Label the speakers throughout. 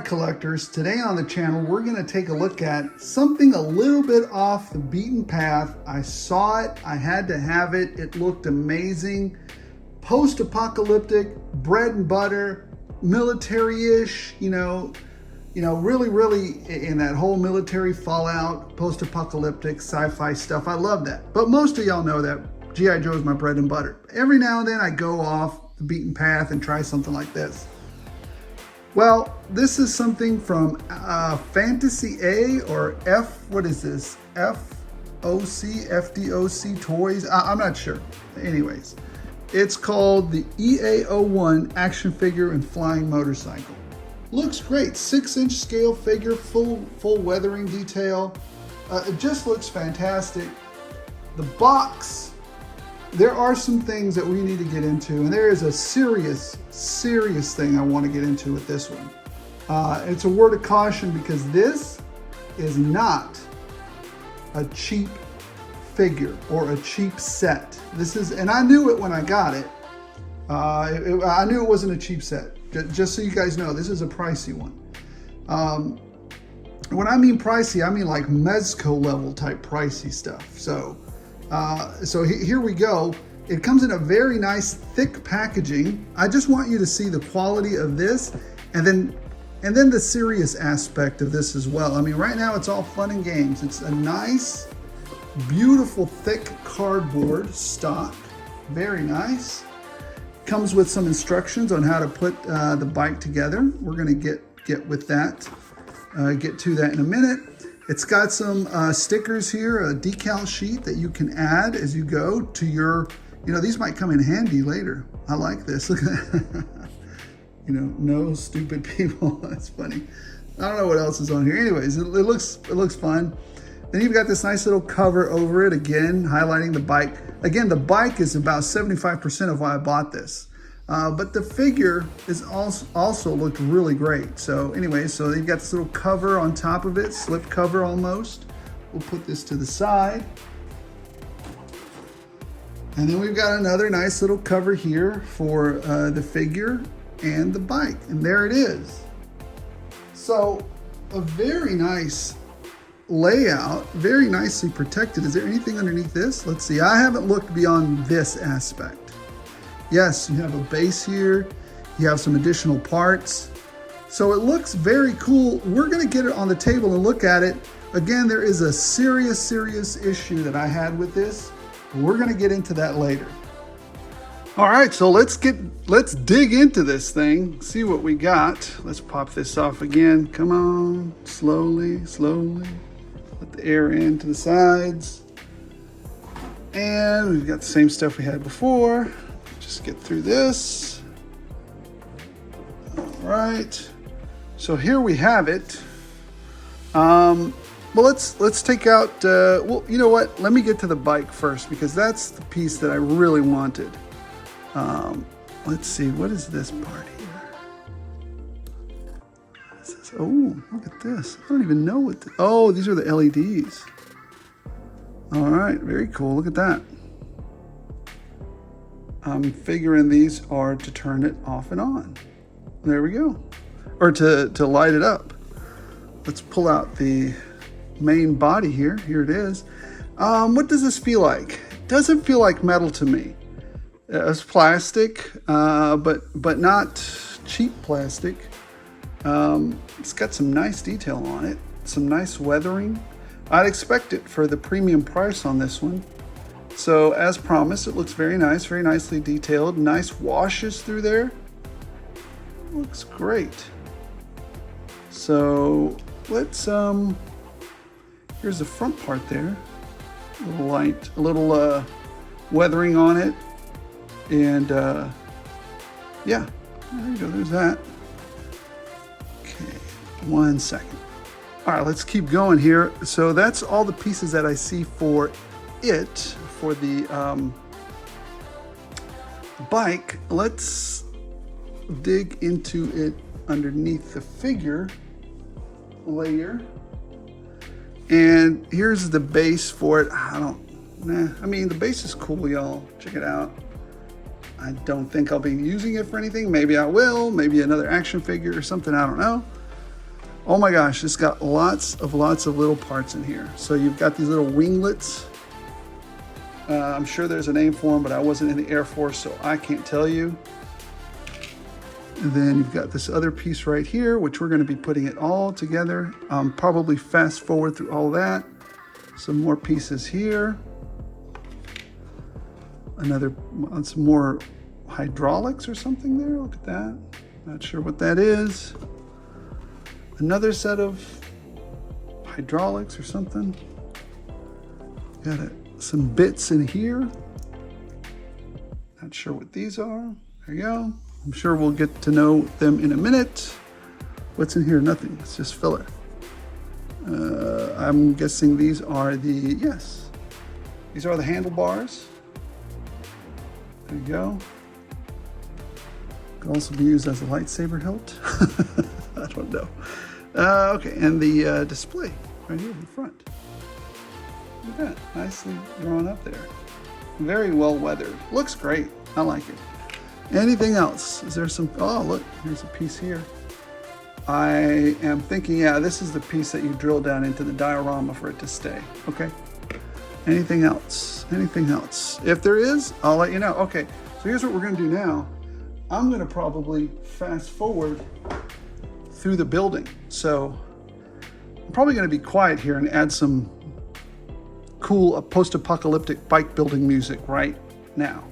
Speaker 1: collectors. Today on the channel, we're going to take a look at something a little bit off the beaten path. I saw it, I had to have it. It looked amazing. Post-apocalyptic, bread and butter, military-ish, really in that whole military fallout, post-apocalyptic sci-fi stuff. I love that. But most of y'all know that G.I. Joe is my bread and butter. Every now and then I go off the beaten path and try something like this. Well, this is something from Fantasy A or F, what is this? FDOC Toys? I'm not sure. Anyways, it's called the EA01 action figure and flying motorcycle. Looks great, 6-inch scale figure, full weathering detail. It just looks fantastic. The box, there are some things that we need to get into, and there is a serious thing I want to get into with this one. It's a word of caution because this is not a cheap figure or a cheap set. This is, and I knew it when I got it. I knew it wasn't a cheap set. Just so you guys know, this is a pricey one. When I mean pricey, I mean like Mezco level type pricey stuff. So here we go. It comes in a very nice thick packaging. I just want you to see the quality of this and then the serious aspect of this as well. I mean, right now it's all fun and games. It's a nice, beautiful, thick cardboard stock. Very nice. Comes with some instructions on how to put the bike together. We're gonna get with that, get to that in a minute. It's got some stickers here, a decal sheet that you can add as you go to your, these might come in handy later. I like this, look at that. No stupid people, that's funny. I don't know what else is on here. Anyways, it looks fun. Then you've got this nice little cover over it, again, highlighting the bike. Again, the bike is about 75% of why I bought this. But the figure is also looked really great. So anyway, so you've got this little cover on top of it, slip cover almost. We'll put this to the side. And then we've got another nice little cover here for the figure and the bike. And there it is. So a very nice layout, very nicely protected. Is there anything underneath this? Let's see. I haven't looked beyond this aspect. Yes, you have a base here. You have some additional parts. So it looks very cool. We're gonna get it on the table and look at it. Again, there is a serious issue that I had with this. We're gonna get into that later. All right, so let's dig into this thing, see what we got. Let's pop this off again. Come on, slowly. Let the air in to the sides. And we've got the same stuff we had before. Just get through this. All right. So here we have it. Well, let's take out. Well, you know what? Let me get to the bike first because that's the piece that I really wanted. Let's see. What is this part here? What is this? Oh, look at this. I don't even know what. Oh, these are the LEDs. All right. Very cool. Look at that. I'm figuring these are to turn it off and on. There we go. Or to light it up. Let's pull out the main body here. Here it is. What does this feel like? It doesn't feel like metal to me. It's plastic, but not cheap plastic. It's got some nice detail on it. Some nice weathering. I'd expect it for the premium price on this one. So as promised, it looks very nice, very nicely detailed. Nice washes through there. Looks great. So let's, here's the front part there. A little light, a little weathering on it. And yeah, there you go, there's that. Okay, 1 second. All right, let's keep going here. So that's all the pieces that I see for it. For the bike, let's dig into it underneath the figure layer. And here's the base for it. I mean, the base is cool, y'all. Check it out. I don't think I'll be using it for anything. Maybe I will, maybe another action figure or something, I don't know. Oh my gosh, it's got lots of little parts in here. So you've got these little winglets. I'm sure there's a name for them, but I wasn't in the Air Force, so I can't tell you. And then you've got this other piece right here, which we're going to be putting it all together. Probably fast forward through all that. Some more pieces here. Some more hydraulics or something there. Look at that. Not sure what that is. Another set of hydraulics or something. Got some bits in here. Not sure what these are. There you go. I'm sure we'll get to know them in a minute. What's in here? Nothing. It's just filler. I'm guessing these are these are the handlebars. There you go. Could also be used as a lightsaber hilt. I don't know. Okay, and the display right here in the front. Look at that, nicely drawn up there. Very well weathered. Looks great. I like it. Anything else? Is there some? Oh, look, here's a piece here. I am thinking, yeah, this is the piece that you drill down into the diorama for it to stay. Okay. Anything else? Anything else? If there is, I'll let you know. Okay, so here's what we're going to do now. I'm going to probably fast forward through the building. So I'm probably going to be quiet here and add some cool post-apocalyptic bike building music right now.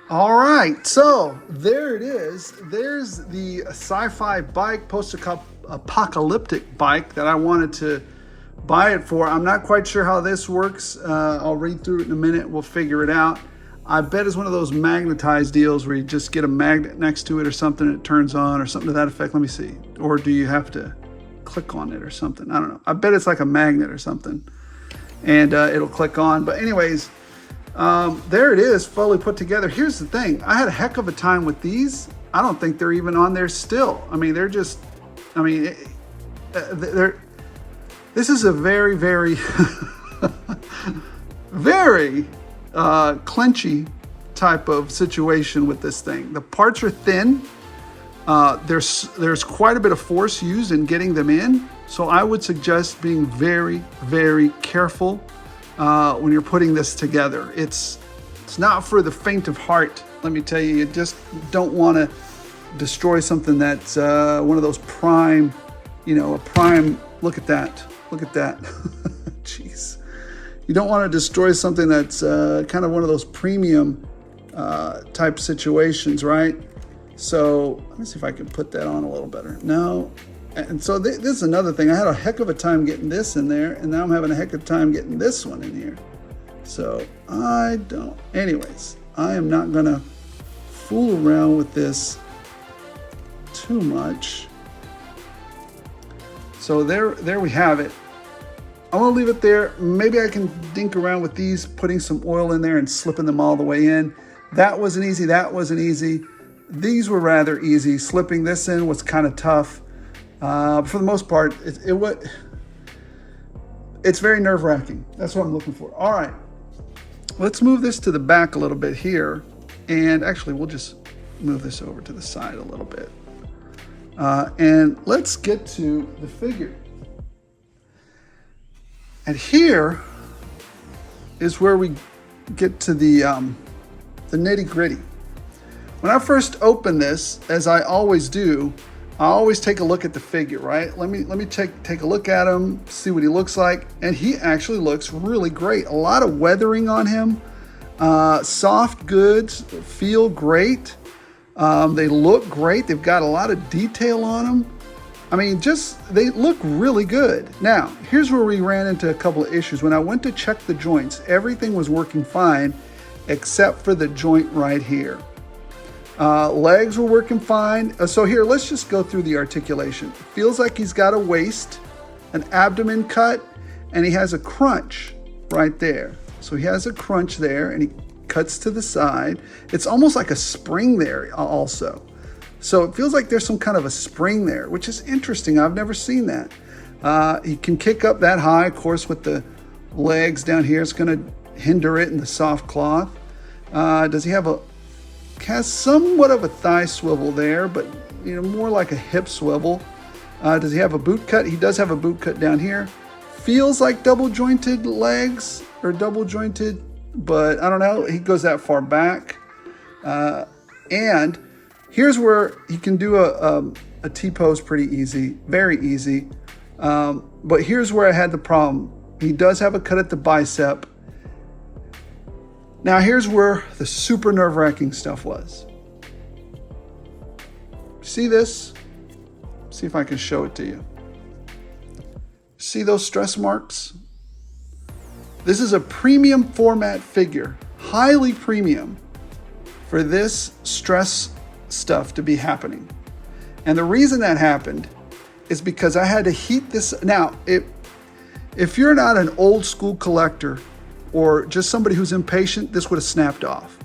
Speaker 1: All right, so there it is. There's the SCI-FI bike, post-apocalyptic bike that I wanted to buy it for. I'm not quite sure how this works. I'll read through it in a minute. We'll figure it out. I bet it's one of those magnetized deals where you just get a magnet next to it or something and it turns on or something to that effect. Let me see. Or do you have to click on it or something? I don't know. I bet it's like a magnet or something and it'll click on. But anyways, there it is, fully put together. Here's the thing. I had a heck of a time with these. I don't think they're even on there still. I mean, they're just, I mean, this is a very, very, very clenchy type of situation with this thing. The parts are thin. There's quite a bit of force used in getting them in. So I would suggest being very, very careful when you're putting this together. It's not for the faint of heart. Let me tell you, you just don't want to destroy something that's one of those prime, look at that. Look at that. Jeez. You don't want to destroy something that's kind of one of those premium type situations, right? So let me see if I can put that on a little better. No. And so this is another thing. I had a heck of a time getting this in there, and now I'm having a heck of a time getting this one in here. So anyways, I am not gonna fool around with this too much. So there we have it. I'm gonna leave it there. Maybe I can dink around with these, putting some oil in there and slipping them all the way in. That wasn't easy, that wasn't easy. These were rather easy. Slipping this in was kind of tough. For the most part, it's very nerve-wracking. That's what I'm looking for. All right, let's move this to the back a little bit here. And actually, we'll just move this over to the side a little bit. And let's get to the figure. And here is where we get to the nitty-gritty. When I first open this, as I always do, I always take a look at the figure, right? Let me take a look at him, see what he looks like, and he actually looks really great. A lot of weathering on him, soft goods, feel great. They look great. They've got a lot of detail on them. I mean, they look really good. Now, here's where we ran into a couple of issues. When I went to check the joints, everything was working fine except for the joint right here. Legs were working fine. So here, let's just go through the articulation. Feels like he's got a waist, an abdomen cut, and he has a crunch right there. So he has a crunch there, and he cuts to the side. It's almost like a spring there also. So it feels like there's some kind of a spring there, which is interesting. I've never seen that. He can kick up that high, of course, with the legs down here. It's going to hinder it in the soft cloth. Does he have has somewhat of a thigh swivel there, but more like a hip swivel. Does he have a boot cut? He does have a boot cut down here. Feels like double jointed legs or double jointed, but I don't know. He goes that far back. And here's where he can do a T-pose pretty easy, very easy. But here's where I had the problem. He does have a cut at the bicep. Now here's where the super nerve-wracking stuff was. See this? See if I can show it to you. See those stress marks? This is a premium format figure, highly premium, for this stress stuff to be happening. And the reason that happened is because I had to heat this. Now, if you're not an old school collector or just somebody who's impatient, this would have snapped off.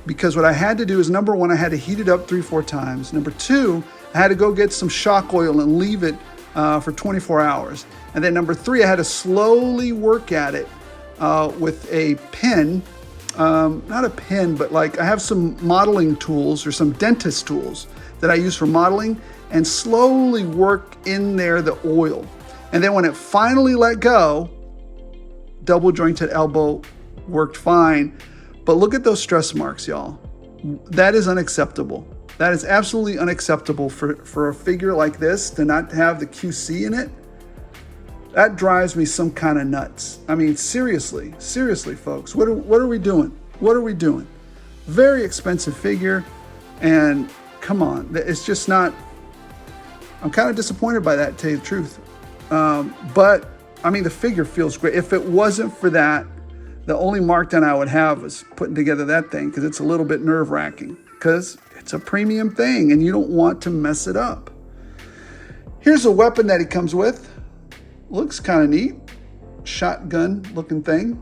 Speaker 1: Because what I had to do is, number one, I had to heat it up 3-4 times. Number two, I had to go get some shock oil and leave it for 24 hours. And then number three, I had to slowly work at it with a pen. Not a pen, but like I have some modeling tools or some dentist tools that I use for modeling, and slowly work in there the oil. And then when it finally let go, double jointed elbow worked fine. But look at those stress marks, y'all. That is unacceptable. That is absolutely unacceptable for a figure like this to not have the QC in it. That drives me some kind of nuts. I mean, seriously, folks, what are we doing? What are we doing? Very expensive figure, and come on, it's just not. I'm kind of disappointed by that, to tell you the truth. But I mean, the figure feels great. If it wasn't for that, the only markdown I would have was putting together that thing, because it's a little bit nerve-wracking, because it's a premium thing and you don't want to mess it up. Here's a weapon that he comes with. Looks kind of neat. Shotgun looking thing.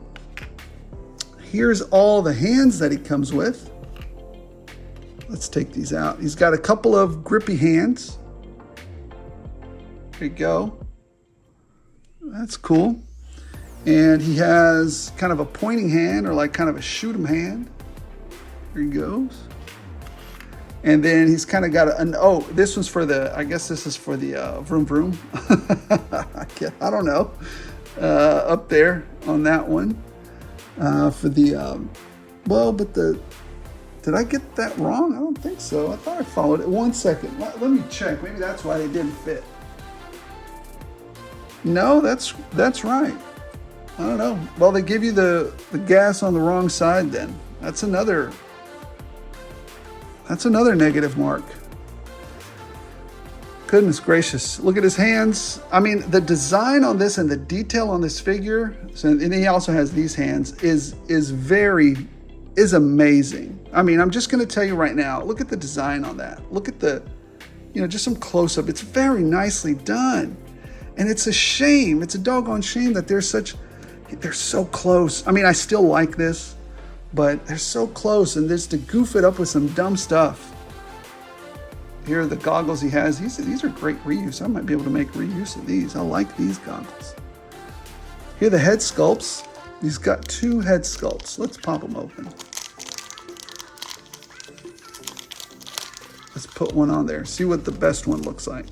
Speaker 1: Here's all the hands that he comes with. Let's take these out. He's got a couple of grippy hands. There you go. That's cool. And he has kind of a pointing hand, or like kind of a shoot 'em hand. Here he goes. And then he's kind of got this one's for I guess this is for the vroom vroom. I don't know. Up there on that one. For the, did I get that wrong? I don't think so. I thought I followed it. 1 second. Let me check. Maybe that's why they didn't fit. No, that's right. I don't know. Well, they give you the gas on the wrong side then. That's another negative mark. Goodness gracious. Look at his hands. I mean, the design on this and the detail on this figure, and he also has these hands, is amazing. I mean, I'm just going to tell you right now, look at the design on that. Look at just some close up. It's very nicely done. And it's a shame. It's a doggone shame that they're so close. I mean, I still like this, but they're so close, and just to goof it up with some dumb stuff. Here are the goggles he has. These are great reuse. I might be able to make reuse of these. I like these goggles. Here are the head sculpts. He's got 2 head sculpts. Let's pop them open. Let's put one on there. See what the best one looks like.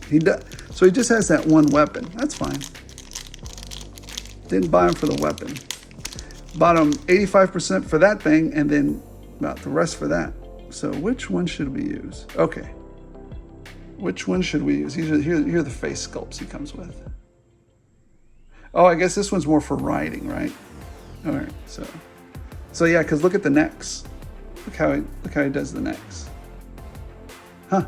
Speaker 1: So he just has that one weapon. That's fine. Didn't buy him for the weapon. Bought him 85% for that thing, and then about the rest for that. So which one should we use? Okay. Which one should we use? Here are the face sculpts he comes with. Oh, I guess this one's more for riding, right? All right. So yeah, because look at the necks. Look how he does the necks. Huh.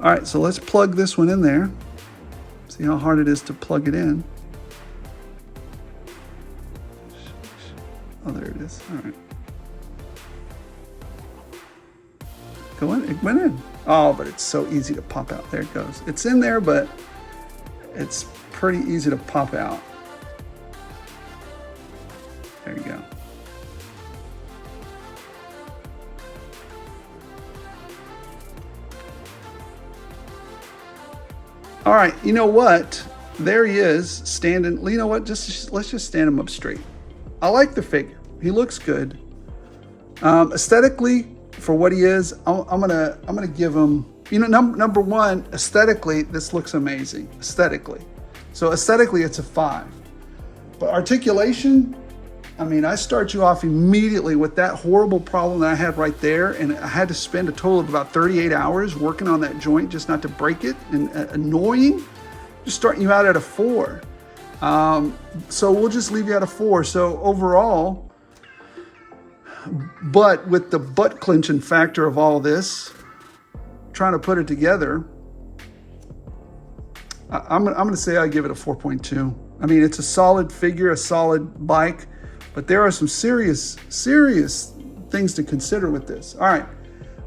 Speaker 1: All right, so let's plug this one in there. See how hard it is to plug it in. Oh, there it is. All right. Go in. It went in. Oh, but it's so easy to pop out. There it goes. It's in there, but it's pretty easy to pop out. There you go. All right, you know what? There he is, standing. You know what? Let's just stand him up straight. I like the figure. He looks good. Aesthetically, for what he is, I'm gonna give him. You know, number one, aesthetically, this looks amazing. Aesthetically, so aesthetically, it's a 5. But articulation, I mean, I start you off immediately with that horrible problem that I had right there, and I had to spend a total of about 38 hours working on that joint just not to break it, and annoying. Just starting you out at a 4. So we'll just leave you at a 4. So overall, but with the butt clenching factor of all this, trying to put it together, I'm going to say I give it a 4.2. I mean, it's a solid figure, a solid bike, but there are some serious things to consider with this. All right,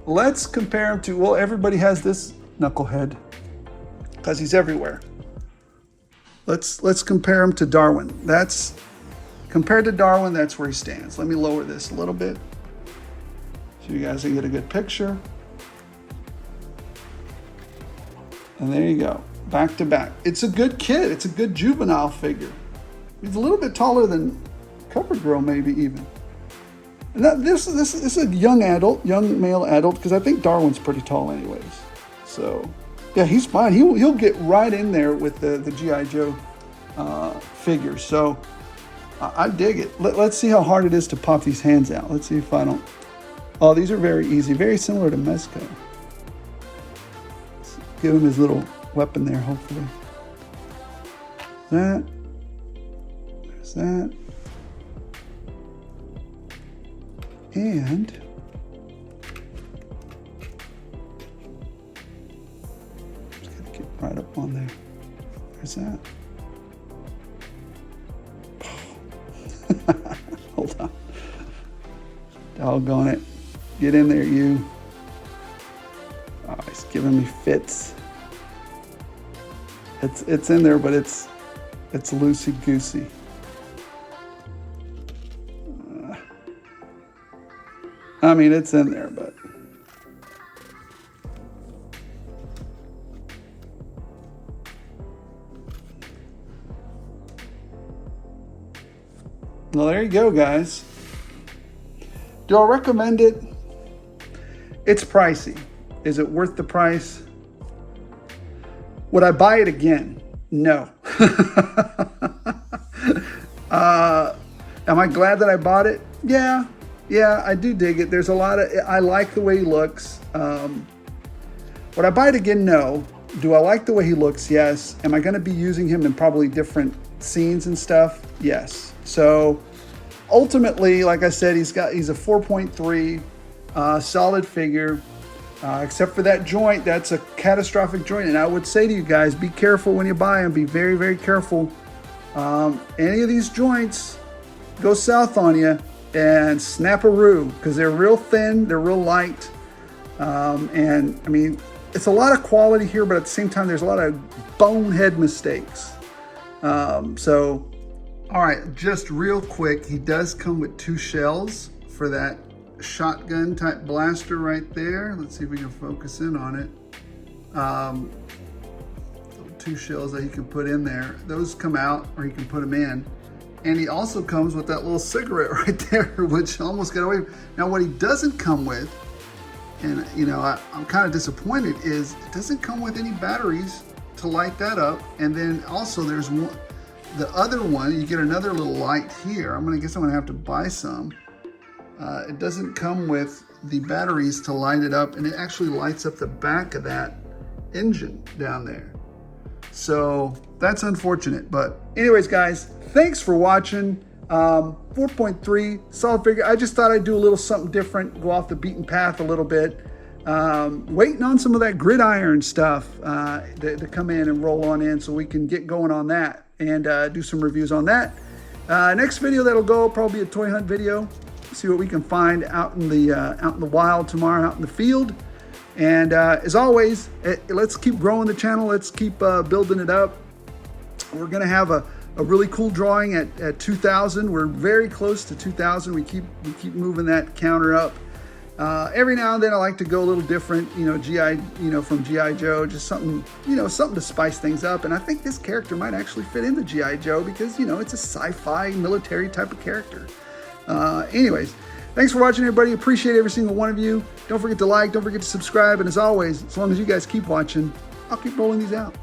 Speaker 1: let's compare him to, well, everybody has this knucklehead because he's everywhere. Let's compare him to Darwin. Compared to Darwin, that's where he stands. Let me lower this a little bit so you guys can get a good picture. And there you go, back to back. It's a good kid. It's a good juvenile figure. He's a little bit taller than Cover Girl, maybe even. And this is a young male adult, because I think Darwin's pretty tall anyways. So yeah, he's fine. He'll get right in there with the G.I. Joe figure. So I dig it. Let's see how hard it is to pop these hands out. Let's see if I don't. Oh, these are very easy. Very similar to Mezco. Let's give him his little weapon there, hopefully. There's that. And just gotta get right up on there. There's that. Hold on. Doggone it. Get in there, you. Oh, he's giving me fits. It's in there, but it's loosey-goosey. I mean, it's in there, but well, there you go, guys. Do I recommend it? It's pricey. Is it worth the price? Would I buy it again? No. Am I glad that I bought it? Yeah, I do dig it. There's a lot of, I like the way he looks. Would I buy it again? No. Do I like the way he looks? Yes. Am I going to be using him in probably different scenes and stuff? Yes. So ultimately, like I said, he's a 4.3, solid figure, except for that joint. That's a catastrophic joint. And I would say to you guys, be careful when you buy them. Be very, very careful. Any of these joints go south on you, and snap-a-roo, because they're real thin, they're real light, and I mean, it's a lot of quality here, but at the same time, there's a lot of bonehead mistakes. So, all right, just real quick, he does come with 2 shells for that shotgun type blaster right there. Let's see if we can focus in on it. So 2 shells that he can put in there. Those come out, or he can put them in. And he also comes with that little cigarette right there, which almost got away. Now what he doesn't come with, and you know, I'm kind of disappointed, is it doesn't come with any batteries to light that up. And then also there's one, the other one, you get another little light here. I'm gonna have to buy some. It doesn't come with the batteries to light it up, and it actually lights up the back of that engine down there. So that's unfortunate, but anyways, guys, thanks for watching. 4.3 solid figure. I just thought I'd do a little something different, go off the beaten path a little bit. Waiting on some of that gridiron stuff to come in and roll on in, so we can get going on that and do some reviews on that. Next video that'll go, probably a toy hunt video. See what we can find out in the wild tomorrow, out in the field. And as always, let's keep growing the channel. Let's keep building it up. We're gonna have a really cool drawing at 2,000. We're very close to 2,000. We keep moving that counter up. Every now and then I like to go a little different, you know, from G.I. Joe, just something, you know, something to spice things up. And I think this character might actually fit into G.I. Joe because, you know, it's a sci-fi military type of character. Anyways, thanks for watching, everybody. Appreciate every single one of you. Don't forget to like, don't forget to subscribe. And as always, as long as you guys keep watching, I'll keep rolling these out.